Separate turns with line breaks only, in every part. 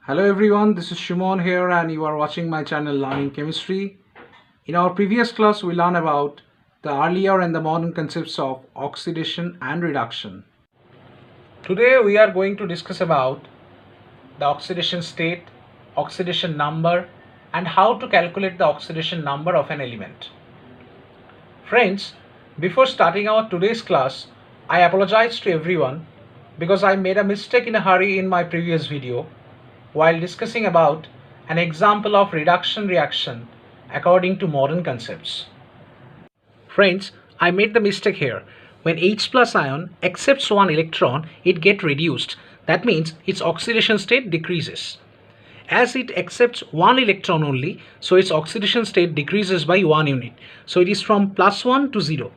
Hello everyone, this is Shimon here and you are watching my channel Learning Chemistry. In our previous class we learned about the earlier and the modern concepts of oxidation and reduction. Today we are going to discuss about the oxidation state, oxidation number and how to calculate the oxidation number of an element. Friends, before starting our today's class, I apologize to everyone because I made a mistake in a hurry in my previous video while discussing about an example of reduction reaction according to modern concepts. Friends, I made the mistake here. When H plus ion accepts one electron, it gets reduced. That means its oxidation state decreases. As it accepts one electron only, so its oxidation state decreases by 1 unit. So it is from +1 to 0.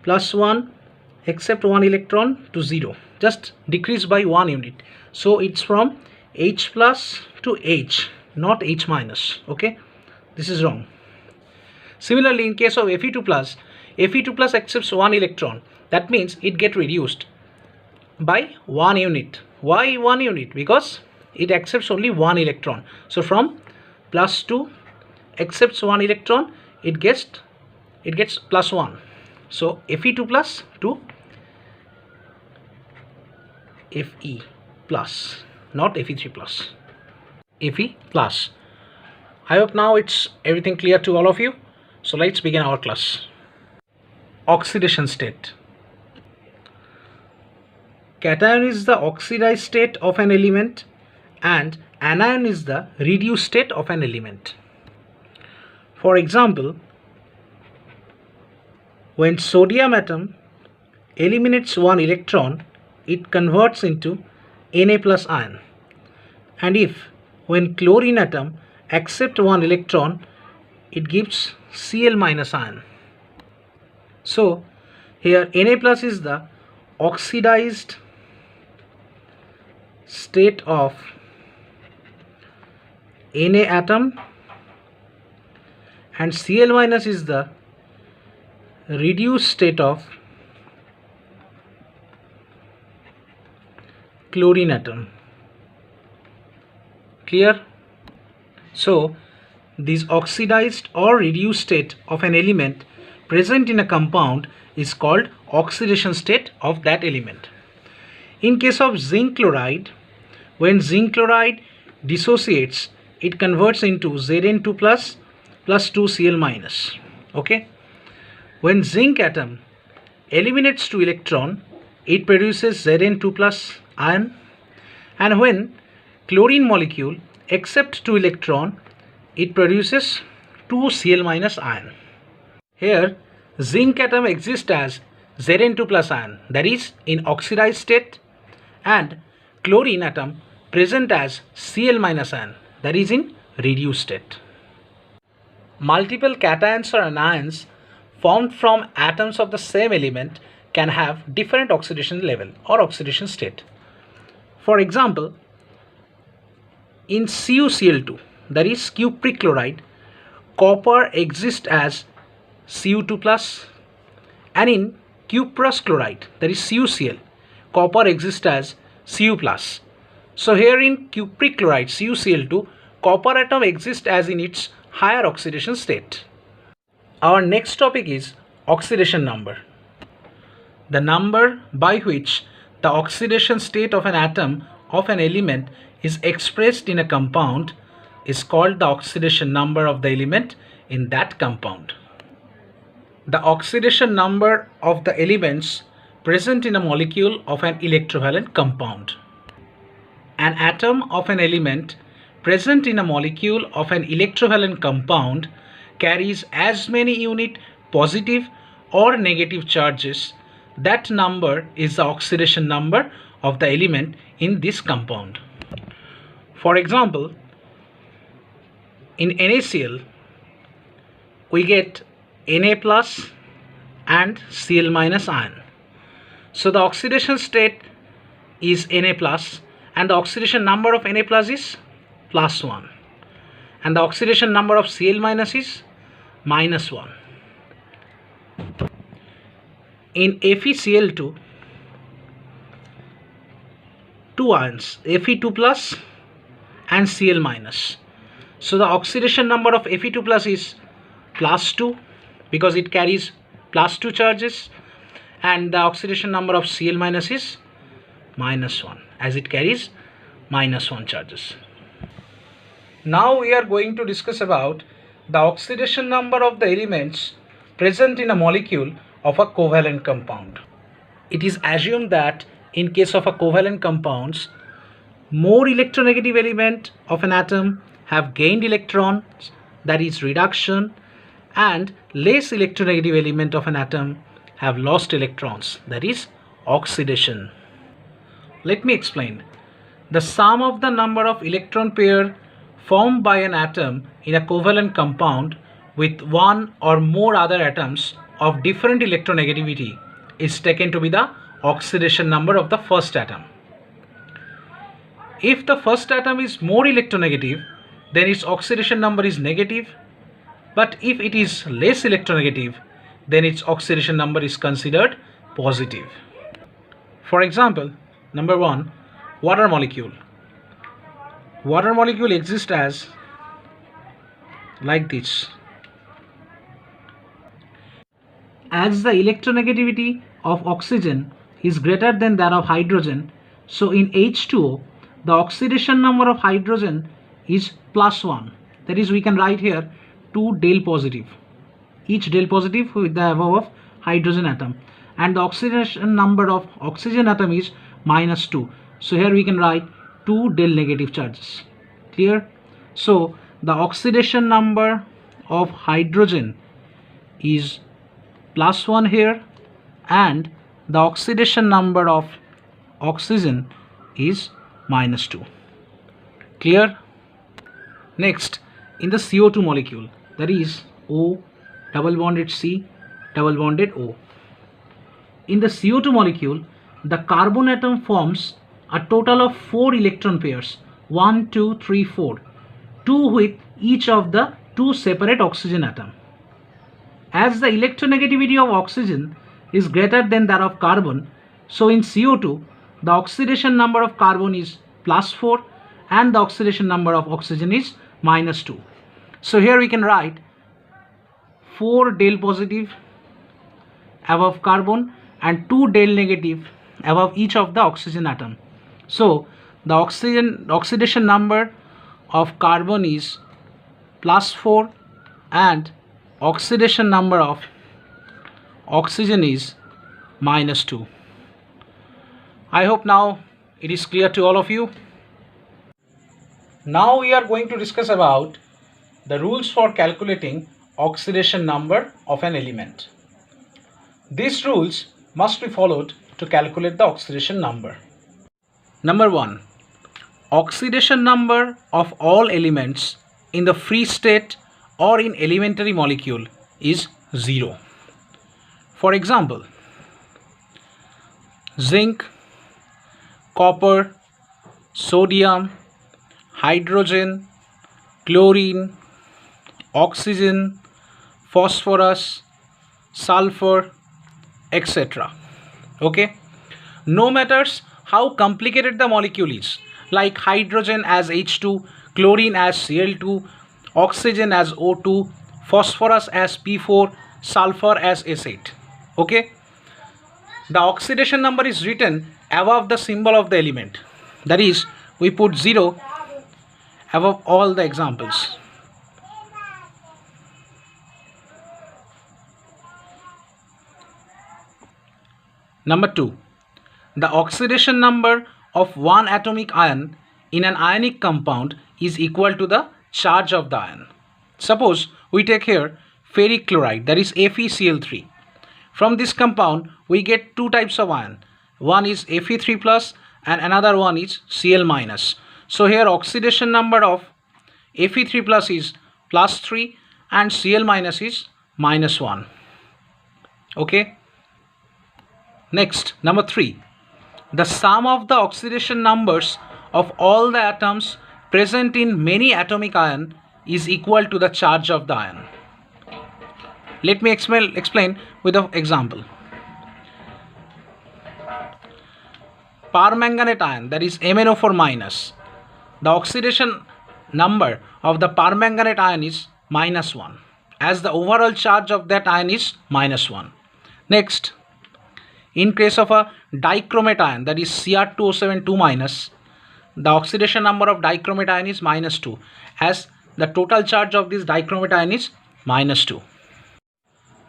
+1 accept one electron to 0. Just decrease by 1 unit. So it's from H plus to H, not H minus. Okay, this is wrong. Similarly, in case of Fe2 plus accepts one electron. That means it gets reduced by 1 unit. Why 1 unit? Because it accepts only one electron. So from +2 accepts one electron, it gets +1. So Fe2 plus to Fe plus, not Fe3 plus. Fe plus. I hope now it's everything clear to all of you. So let's begin our class. Oxidation state. Cation is the oxidized state of an element and anion is the reduced state of an element. For example, when sodium atom eliminates one electron, it converts into Na plus ion. And if when chlorine atom accepts one electron, it gives Cl minus ion. So here Na plus is the oxidized state of Na atom and Cl minus is the reduced state of chlorine atom. Clear? So this oxidized or reduced state of an element present in a compound is called oxidation state of that element. In case of zinc chloride, when zinc chloride dissociates, it converts into Zn2 plus 2Cl minus. Okay. When zinc atom eliminates 2 electron, it produces Zn2 plus ion, and when chlorine molecule accepts 2 electron, it produces 2Cl minus ion. Here zinc atom exists as Zn2 plus ion, that is in oxidized state, and chlorine atom present as Cl minus ion, that is in reduced state. Multiple cations or anions formed from atoms of the same element can have different oxidation level or oxidation state. For example, in CuCl2, that is cupric chloride, copper exists as Cu2 plus, and in cuprous chloride, that is CuCl, copper exists as Cu plus. So here in cupric chloride CuCl2, copper atom exists as in its higher oxidation state. Our next topic is oxidation number. The number by which the oxidation state of an atom of an element is expressed in a compound is called the oxidation number of the element in that compound. The oxidation number of the elements present in a molecule of an electrovalent compound. An atom of an element present in a molecule of an electrovalent compound carries as many unit positive or negative charges. That number is the oxidation number of the element in this compound. For example, in NaCl, we get Na plus and Cl minus ion. So the oxidation state is Na plus and the oxidation number of Na plus is +1 and the oxidation number of Cl minus is -1. In FeCl2, two ions, Fe2 plus and Cl minus. So the oxidation number of Fe2 plus is plus 2 because it carries plus 2 charges, and the oxidation number of Cl minus is minus 1 as it carries minus 1 charges. Now we are going to discuss about the oxidation number of the elements present in a molecule of a covalent compound. It is assumed that in case of a covalent compounds, more electronegative element of an atom have gained electrons, that is reduction, and less electronegative element of an atom have lost electrons, that is oxidation. Let me explain. The sum of the number of electron pair formed by an atom in a covalent compound with one or more other atoms of different electronegativity is taken to be the oxidation number of the first atom. If the first atom is more electronegative, then its oxidation number is negative, but if it is less electronegative, then its oxidation number is considered positive. For example, number 1, water molecule. Water molecule exists as like this. As the electronegativity of oxygen is greater than that of hydrogen, so in H2O the oxidation number of hydrogen is plus 1. That is, we can write here 2 del positive, each del positive with the above of hydrogen atom, and the oxidation number of oxygen atom is minus 2. So here we can write 2 del negative charges. Clear? So the oxidation number of hydrogen is plus 1 here, and the oxidation number of oxygen is minus 2. Clear? Next, in the CO2 molecule, that is O double bonded C double bonded O. In the CO2 molecule, the carbon atom forms a total of 4 electron pairs, 1, 2, 3, 4, 2 with each of the 2 separate oxygen atom. As the electronegativity of oxygen is greater than that of carbon, so in CO2 the oxidation number of carbon is plus 4 and the oxidation number of oxygen is minus 2. So here we can write 4 del positive above carbon and 2 del negative above each of the oxygen atom. So the oxidation number of carbon is plus 4 and oxidation number of oxygen is minus 2. I hope now it is clear to all of you. Now we are going to discuss about the rules for calculating oxidation number of an element. These rules must be followed to calculate the oxidation number. Number 1. Oxidation number of all elements in the free state or in elementary molecule is 0. For example, zinc, copper, sodium, hydrogen, chlorine, oxygen, phosphorus, sulfur, etc. Okay, no matters how complicated the molecule is, like hydrogen as H2, chlorine as Cl2, oxygen as O2, phosphorus as P4, sulfur as S8. Okay, the oxidation number is written above the symbol of the element, that is, we put 0 above all the examples. Number 2. The oxidation number of one atomic ion in an ionic compound is equal to the charge of the ion. Suppose we take here ferric chloride, that is FeCl3. From this compound we get two types of ion. One is Fe3 plus and another one is Cl minus. So here oxidation number of Fe3 plus is plus 3 and Cl minus is minus 1. Okay. Next, number 3. The sum of the oxidation numbers of all the atoms present in many atomic ion is equal to the charge of the ion. Let me explain with an example. Permanganate ion, that is MnO4 minus. The oxidation number of the permanganate ion is -1, as the overall charge of that ion is -1. Next, in case of a dichromate ion, that is Cr2O7 2-, the oxidation number of dichromate ion is -2, as the total charge of this dichromate ion is -2.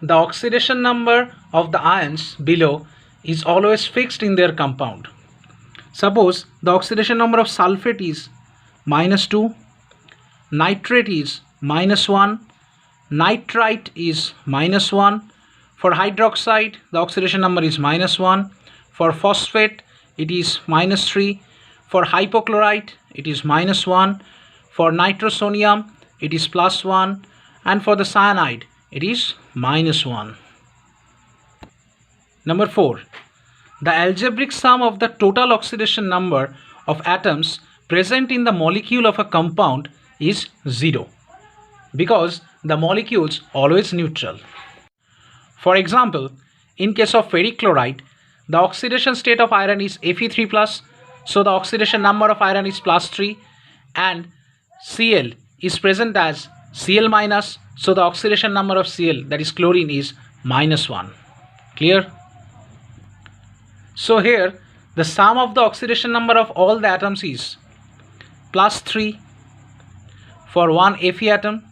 The oxidation number of the ions below is always fixed in their compound. Suppose the oxidation number of sulfate is -2, nitrate is -1, nitrite is -1. For hydroxide, the oxidation number is -1. For phosphate, it is -3. For hypochlorite, it is -1. For nitrosonium, it is +1. And for the cyanide, it is -1. Number 4. The algebraic sum of the total oxidation number of atoms present in the molecule of a compound is 0, because the molecule is always neutral. For example, in case of ferric chloride, the oxidation state of iron is Fe3+, so the oxidation number of iron is +3, and Cl is present as Cl-, so the oxidation number of Cl, that is chlorine, is -1. Clear? So here the sum of the oxidation number of all the atoms is +3 for one Fe atom,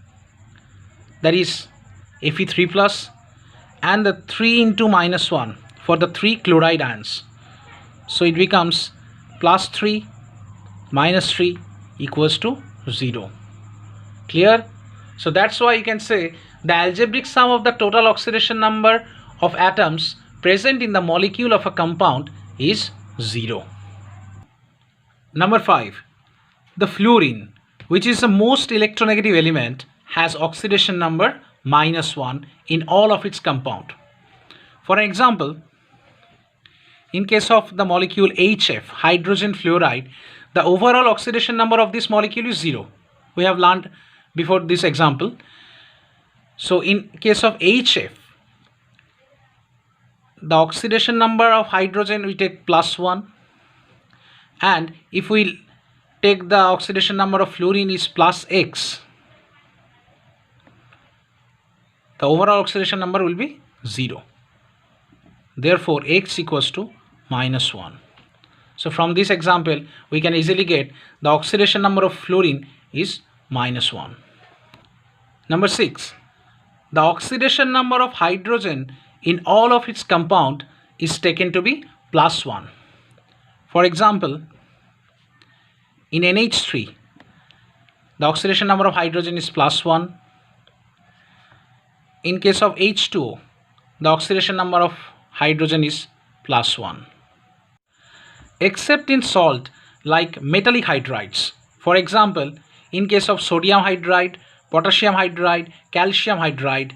that is Fe3+, and the 3 into -1 for the 3 chloride ions. So it becomes +3 -3 equals to 0. Clear? So that's why you can say the algebraic sum of the total oxidation number of atoms present in the molecule of a compound is 0. Number 5. The fluorine, which is the most electronegative element, has oxidation number -1 in all of its compound. For example, in case of the molecule HF, hydrogen fluoride, the overall oxidation number of this molecule is 0. We have learned before this example. So in case of HF, the oxidation number of hydrogen we take +1, and if we take the oxidation number of fluorine is +x, the overall oxidation number will be 0. Therefore x equals to -1. So from this example we can easily get the oxidation number of fluorine is -1. Number 6. The oxidation number of hydrogen in all of its compound is taken to be +1. For example, in NH3, the oxidation number of hydrogen is +1. In case of H2O, the oxidation number of hydrogen is +1. Except in salt like metallic hydrides. For example, in case of sodium hydride, potassium hydride, calcium hydride,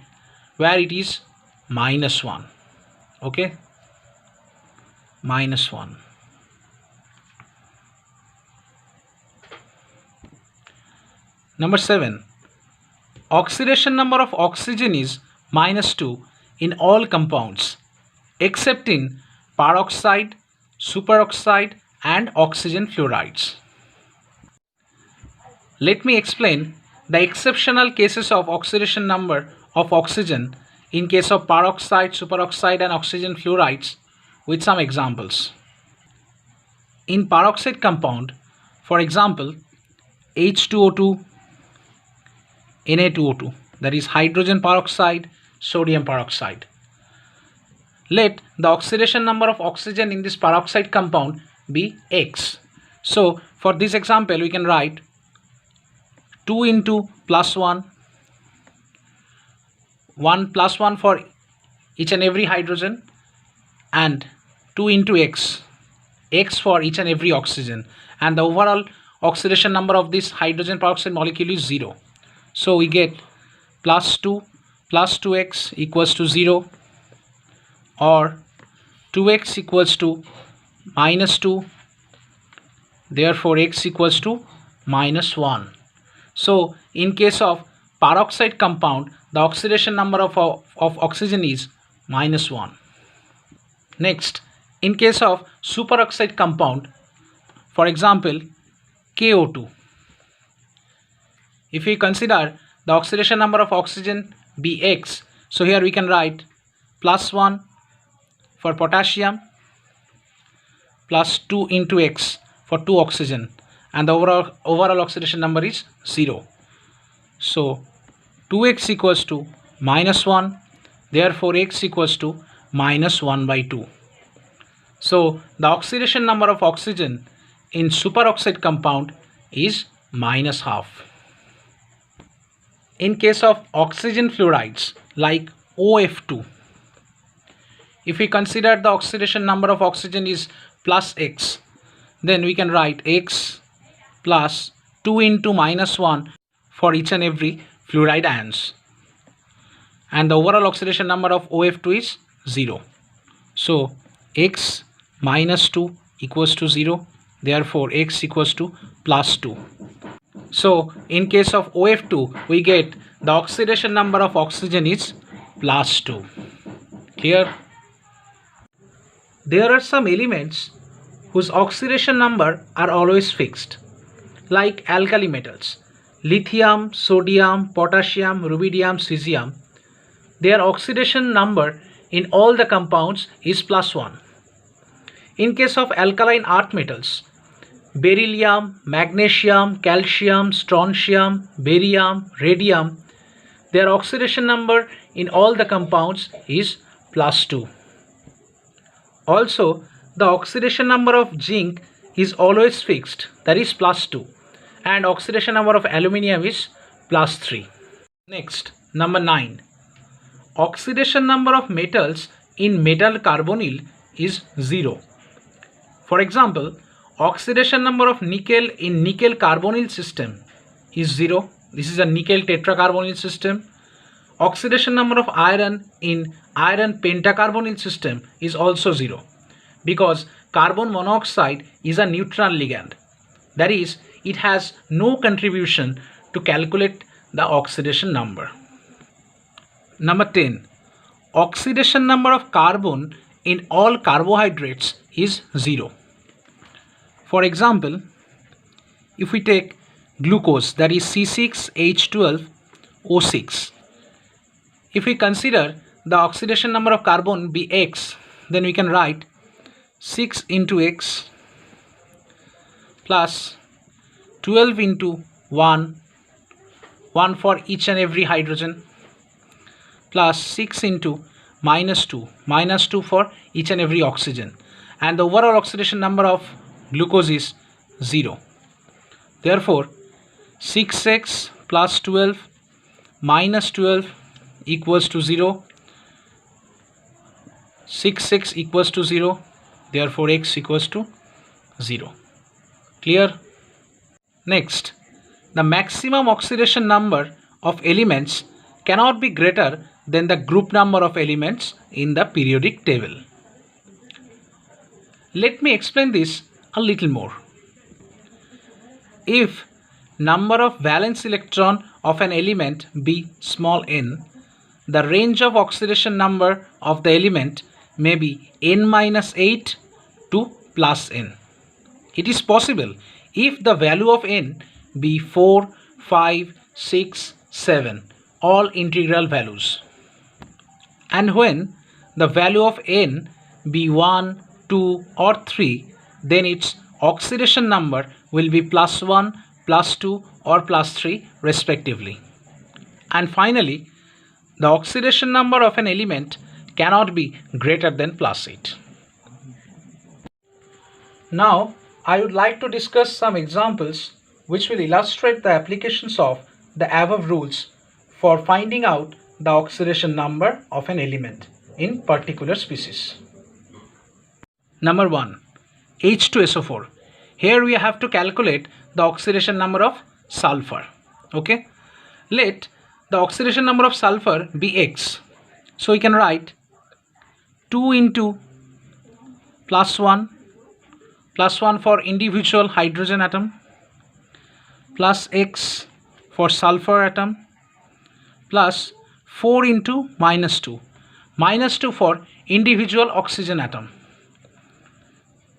where it is -1. Okay, -1. Number 7. Oxidation number of oxygen is -2 in all compounds except in peroxide, superoxide and oxygen fluorides. Let me explain the exceptional cases of oxidation number of oxygen in case of peroxide, superoxide and oxygen fluorides with some examples. In peroxide compound, for example, H2O2, Na2O2, that is hydrogen peroxide, sodium peroxide. Let the oxidation number of oxygen in this peroxide compound be X. So for this example we can write 2 into +1, 1 +1 for each and every hydrogen, and 2 into X, X for each and every oxygen, and the overall oxidation number of this hydrogen peroxide molecule is 0. So we get +2 plus 2x equals to 0, or 2x equals to -2, therefore x equals to -1. So in case of peroxide compound, the oxidation number of oxygen is -1. Next, in case of superoxide compound, for example KO2, If we consider the oxidation number of oxygen be X, so here we can write +1 for potassium, +2 into X for 2 oxygen, and the overall oxidation number is 0. So 2X equals to -1, therefore X equals to -1/2. So the oxidation number of oxygen in superoxide compound is -1/2. In case of oxygen fluorides like OF2, if we consider the oxidation number of oxygen is +X, then we can write X plus 2 into -1 for each and every fluoride ions, and the overall oxidation number of OF2 is 0. So X minus 2 equals to 0, therefore X equals to +2. So in case of OF2, we get the oxidation number of oxygen is +2. Clear? There are some elements whose oxidation number are always fixed, like alkali metals, lithium, sodium, potassium, rubidium, cesium. Their oxidation number in all the compounds is +1. In case of alkaline earth metals, beryllium, magnesium, calcium, strontium, barium, radium, their oxidation number in all the compounds is +2. Also, the oxidation number of zinc is always fixed, that is +2, and oxidation number of aluminium is +3. Next, number 9. Oxidation number of metals in metal carbonyl is 0. For example, oxidation number of nickel in nickel carbonyl system is 0. This is a nickel tetracarbonyl system. Oxidation number of iron in iron pentacarbonyl system is also 0, because carbon monoxide is a neutral ligand. That is, it has no contribution to calculate the oxidation number. Number 10. Oxidation number of carbon in all carbohydrates is 0. For example, if we take glucose, that is C6H12O6, if we consider the oxidation number of carbon be X, then we can write 6 into X plus 12 into 1 for each and every hydrogen, plus 6 into -2 for each and every oxygen, and the overall oxidation number of glucose is 0. Therefore 6x plus 12 minus 12 equals to 0. 6x equals to 0, therefore x equals to 0. Clear? Next, the maximum oxidation number of elements cannot be greater than the group number of elements in the periodic table. Let me explain this a little more. If number of valence electron of an element be small n, the range of oxidation number of the element may be n-8 to +n. It is possible if the value of n be 4, 5, 6, 7, all integral values, and when the value of n be 1, 2 or 3, then its oxidation number will be +1, +2 or +3 respectively. And finally, the oxidation number of an element cannot be greater than +8. Now, I would like to discuss some examples which will illustrate the applications of the above rules for finding out the oxidation number of an element in particular species. Number 1. H2SO4. Here we have to calculate the oxidation number of sulfur. Okay. Let the oxidation number of sulfur be X. So we can write 2 into +1 for individual hydrogen atom, plus X for sulfur atom, plus 4 into -2 for individual oxygen atom.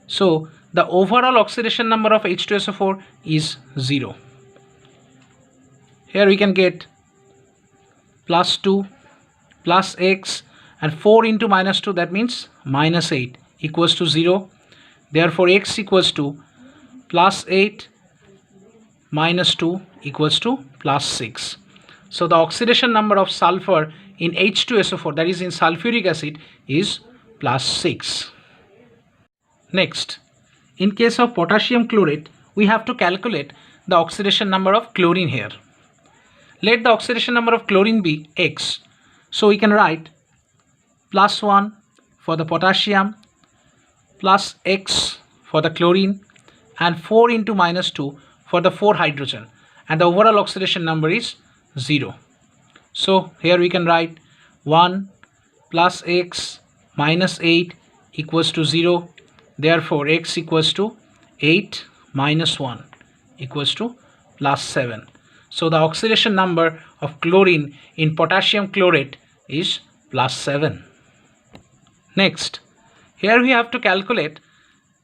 So the overall oxidation number of H2SO4 is 0. here we can get plus 2 plus x, and 4 into minus 2, that means minus 8 equals to 0. Therefore x equals to plus 8 minus 2 equals to plus 6. So the oxidation number of sulfur in H2SO4, that is in sulfuric acid, is plus 6. Next, in case of potassium chlorate, we have to calculate the oxidation number of chlorine here. Let the oxidation number of chlorine be x. So we can write plus 1 for the potassium, plus x for the chlorine, and 4 into minus 2 for the 4 hydrogen, and the overall oxidation number is 0. So here we can write 1 plus x minus 8 equals to 0. Therefore x equals to 8 minus 1 equals to plus 7. So the oxidation number of chlorine in potassium chlorate is plus 7. Next, here we have to calculate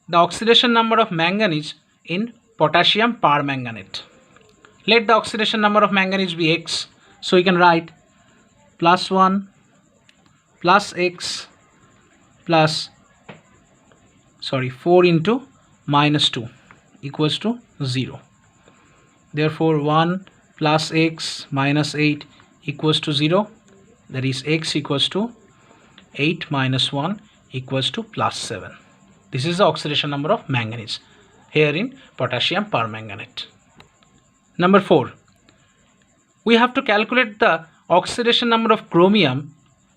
the oxidation number of manganese in potassium permanganate. Let the oxidation number of manganese be x. So we can write plus 1 plus x plus 4 into minus 2 equals to 0. Therefore 1 plus x minus 8 equals to 0. That is x equals to 8 minus 1 equals to plus 7. This is the oxidation number of manganese here in potassium permanganate. Number 4. We have to calculate the oxidation number of chromium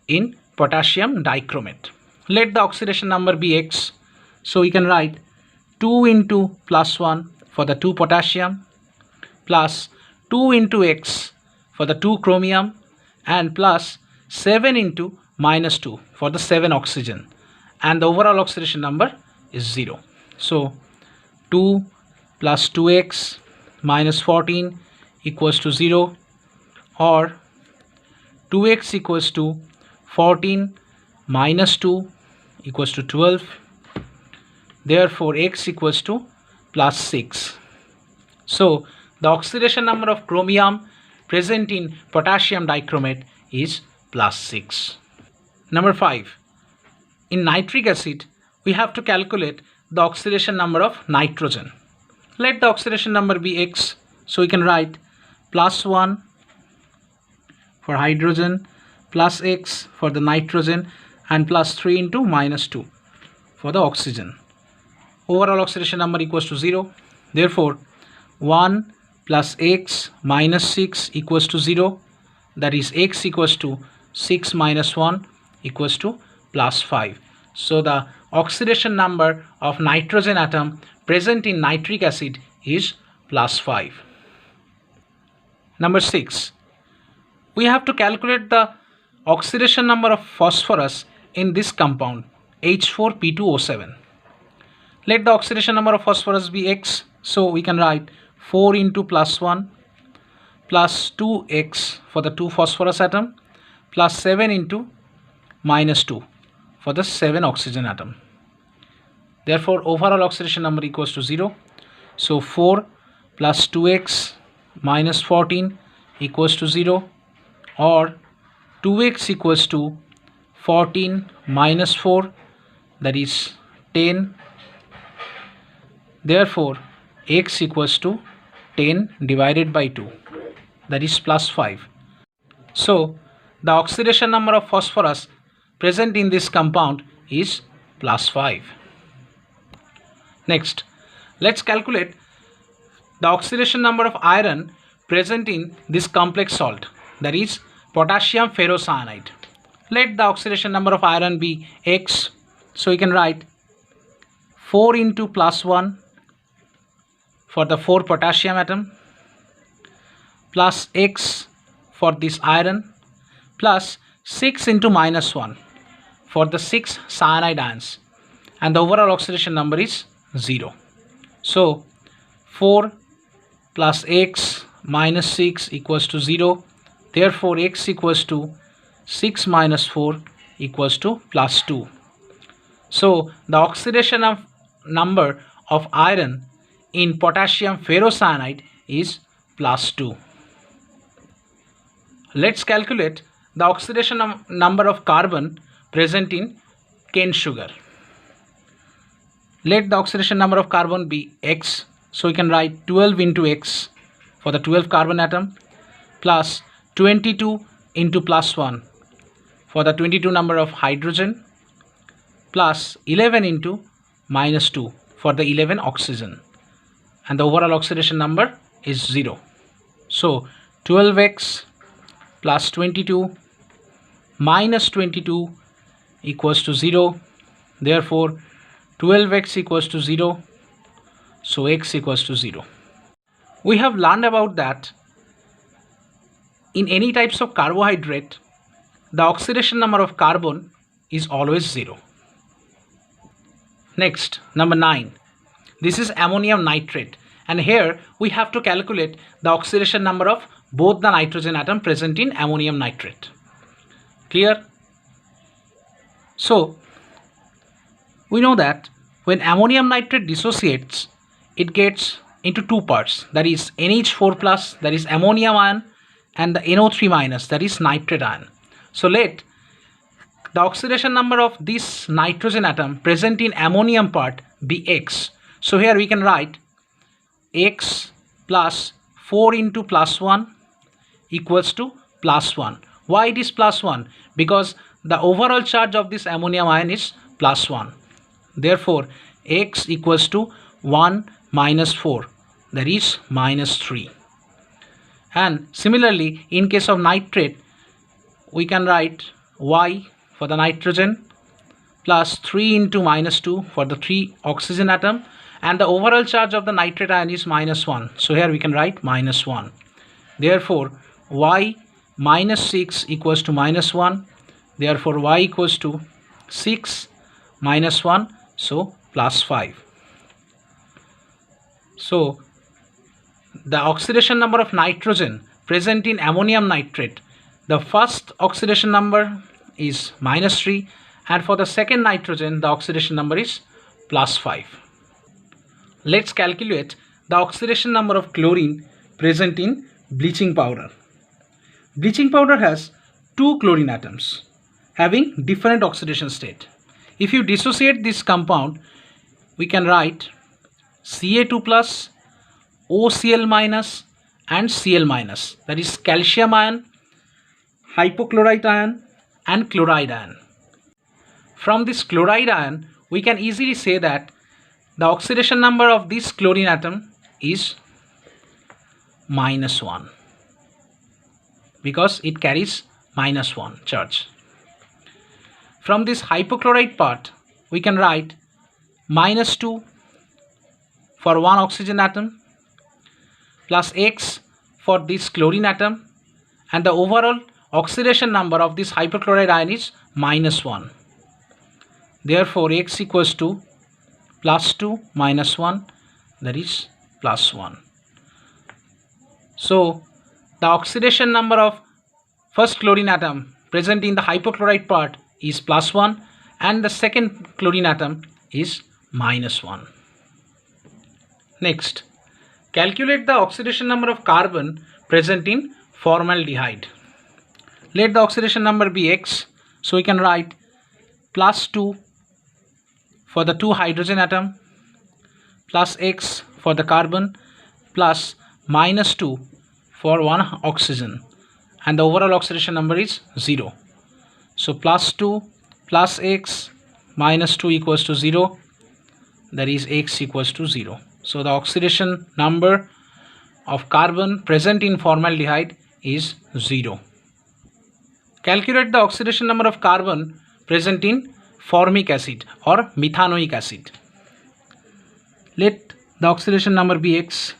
in potassium dichromate. Let the oxidation number be x. So we can write 2 into plus 1 for the 2 potassium, plus 2 into x for the 2 chromium, and plus 7 into minus 2 for the 7 oxygen, and the overall oxidation number is 0. So 2 plus 2x minus 14 equals to 0, or 2x equals to 14 minus 2 equals to 12. Therefore x equals to plus 6. So the oxidation number of chromium present in potassium dichromate is plus 6. Number 5. In nitric acid, we have to calculate the oxidation number of nitrogen. Let the oxidation number be x. So we can write plus 1 for hydrogen, plus x for the nitrogen, and plus 3 into minus 2 for the oxygen. Overall oxidation number equals to 0. Therefore 1 plus x minus 6 equals to 0. That is x equals to 6 minus 1 equals to plus 5. So the oxidation number of nitrogen atom present in nitric acid is plus 5. Number 6. We have to calculate the oxidation number of phosphorus in this compound H4P2O7. Let the oxidation number of phosphorus be x. So we can write 4 into plus 1 plus 2x for the 2 phosphorus atom, plus 7 into minus 2 for the 7 oxygen atom. Therefore overall oxidation number equals to 0. So 4 plus 2x minus 14 equals to 0, or 2x equals to 14 minus 4, that is 10. Therefore x equals to 10 divided by 2, that is plus 5. So the oxidation number of phosphorus present in this compound is plus 5. Next, let's calculate the oxidation number of iron present in this complex salt, that is potassium ferrocyanide. Let the oxidation number of iron be x. So we can write 4 into plus 1 for the 4 potassium atom, plus x for this iron, plus 6 into minus 1 for the 6 cyanide ions, and the overall oxidation number is 0. So 4 plus x minus 6 equals to 0. Therefore x equals to 6 minus 4 equals to plus 2. So the oxidation of number of iron in potassium ferrocyanide is plus 2. Let's calculate the oxidation number of carbon present in cane sugar. Let the oxidation number of carbon be X. So we can write 12 into X for the 12 carbon atom plus 22 into plus 1 for the 22 number of hydrogen plus 11 into minus 2 for the 11 oxygen, and the overall oxidation number is 0. So 12x plus 22 minus 22 equals to 0. Therefore 12x equals to 0. So x equals to 0. We have learned about that in any types of carbohydrate, the oxidation number of carbon is always 0. Next, number 9. This is ammonium nitrate, and here we have to calculate the oxidation number of both the nitrogen atom present in ammonium nitrate. Clear? So we know that when ammonium nitrate dissociates, it gets into two parts, that is NH4 plus, that is ammonium ion, and the NO3 minus, that is nitrate ion. So let the oxidation number of this nitrogen atom present in ammonium part be X. So here we can write X plus 4 into plus 1 equals to plus 1. Why it is plus 1? Because the overall charge of this ammonium ion is plus 1. Therefore X equals to 1 minus 4, that is minus 3. And similarly, in case of nitrate, we can write Y for the nitrogen plus 3 into minus 2 for the 3 oxygen atom, and the overall charge of the nitrate ion is minus 1. So here we can write minus 1. Therefore Y minus 6 equals to minus 1. Therefore Y equals to 6 minus 1, so plus 5. So the oxidation number of nitrogen present in ammonium nitrate, the first oxidation number is minus 3, and for the second nitrogen the oxidation number is plus 5. Let's calculate the oxidation number of chlorine present in bleaching powder. Bleaching powder has two chlorine atoms having different oxidation state. If you dissociate this compound, we can write Ca2 plus, OCl minus, and Cl minus, that is calcium ion, hypochlorite ion, and chloride ion. From this chloride ion, we can easily say that the oxidation number of this chlorine atom is minus 1, because it carries minus 1 charge. From this hypochlorite part, we can write minus 2 for one oxygen atom plus X for this chlorine atom, and the overall oxidation number of this hypochlorite ion is minus 1. Therefore X equals to plus 2 minus 1, that is plus 1. So the oxidation number of first chlorine atom present in the hypochlorite part is plus 1, and the second chlorine atom is minus 1. Next, calculate the oxidation number of carbon present in formaldehyde. Let the oxidation number be X. So we can write plus 2 for the 2 hydrogen atom plus X for the carbon plus minus 2 for 1 oxygen, and the overall oxidation number is 0. So plus 2 plus X minus 2 equals to 0, that is X equals to 0. So the oxidation number of carbon present in formaldehyde is 0. Calculate the oxidation number of carbon present in formic acid or methanoic acid. Let the oxidation number be X.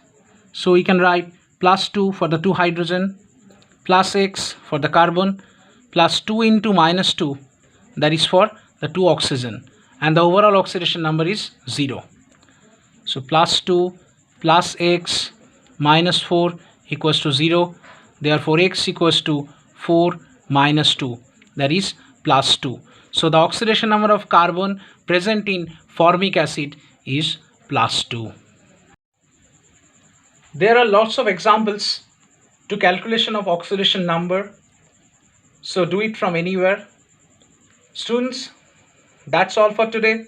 So we can write plus 2 for the 2 hydrogen plus X for the carbon plus 2 into minus 2, that is for the 2 oxygen, and the overall oxidation number is 0. So plus 2 plus X minus 4 equals to 0. Therefore X equals to 4 minus 2, that is plus 2. So the oxidation number of carbon present in formic acid is plus 2. There are lots of examples to calculation of oxidation number So do it from anywhere. Students, that's all for today.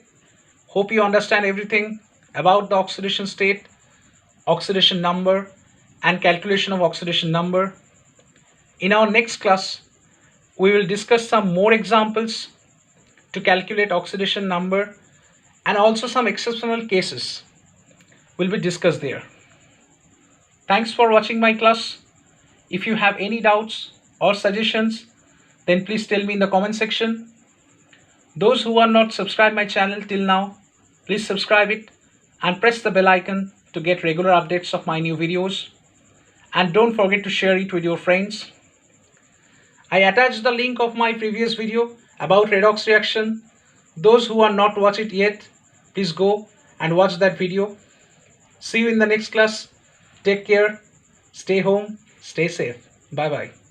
Hope you understand everything about the oxidation state, oxidation number, and calculation of oxidation number. In our next class, we will discuss some more examples to calculate oxidation number, and also some exceptional cases will be discussed there. Thanks for watching my class. If you have any doubts or suggestions, then please tell me in the comment section. Those who are not subscribed my channel till now, please subscribe it and press the bell icon to get regular updates of my new videos. And don't forget to share it with your friends. I attached the link of my previous video about redox reaction. Those who are not watched it yet, please go and watch that video. See you in the next class. Take care. Stay home. Stay safe. Bye bye.